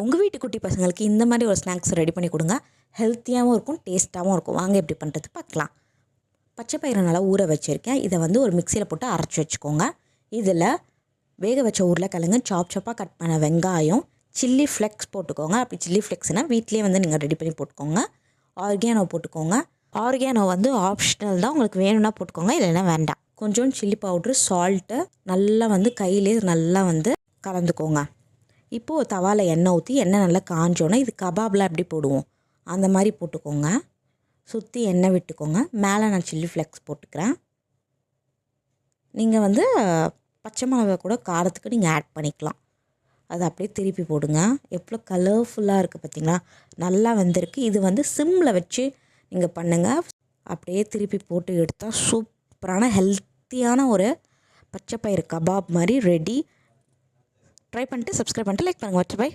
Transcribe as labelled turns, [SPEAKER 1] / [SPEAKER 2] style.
[SPEAKER 1] உங்கள் வீட்டு குட்டி பசங்களுக்கு இந்த மாதிரி ஒரு ஸ்நாக்ஸ் ரெடி பண்ணி கொடுங்க. ஹெல்த்தியாகவும் இருக்கும், டேஸ்ட்டாகவும் இருக்கும். வாங்க எப்படி பண்ணுறது பார்க்கலாம். பச்சை பயிரை நல்லா ஊற வச்சுருக்கேன். இதை வந்து ஒரு மிக்சியில் போட்டு அரைச்சி வச்சுக்கோங்க. இதில் வேக வச்ச உருளைக்கிழங்கு, சாப்பாக கட் பண்ண வெங்காயம், சில்லி ஃப்ளெக்ஸ் போட்டுக்கோங்க. அப்படி சில்லி ஃப்ளெக்ஸ்னால் வீட்லேயே வந்து நீங்கள் ரெடி பண்ணி போட்டுக்கோங்க. ஆர்கானோ போட்டுக்கோங்க. ஆர்கானோ வந்து ஆப்ஷனல் தான், உங்களுக்கு வேணும்னா போட்டுக்கோங்க, இல்லைன்னா வேண்டாம். கொஞ்சம் சில்லி பவுட்ரு, சால்ட்டு நல்லா வந்து கையிலே நல்லா வந்து கலந்துக்கோங்க. இப்போது தவாவில் எண்ணெய் ஊற்றி எண்ணெய் நல்லா காஞ்சோன்னே இது கபாபில் எப்படி போடுவோம் அந்த மாதிரி போட்டுக்கோங்க. சுற்றி எண்ணெய் விட்டுக்கோங்க. மேலே நான் சில்லி ஃப்ளெக்ஸ் போட்டுக்கிறேன். நீங்கள் வந்து பச்சை மிளகா கூட காரத்துக்கு நீங்கள் ஆட் பண்ணிக்கலாம். அதை அப்படியே திருப்பி போடுங்க. எவ்வளோ கலர்ஃபுல்லாக இருக்குது பார்த்திங்களா, நல்லா வந்திருக்கு. இது வந்து சிம்மில் வச்சு நீங்கள் பண்ணுங்கள். அப்படியே திருப்பி போட்டு எடுத்தால் சூப்பரான ஹெல்த்தியான ஒரு பச்சை பயிறு கபாப் மாதிரி ரெடி. ட்ரை பண்ணிட்டு சப்ஸ்கிரைப் பண்ணிட்டு லைக் பண்ணுங்கள். பை.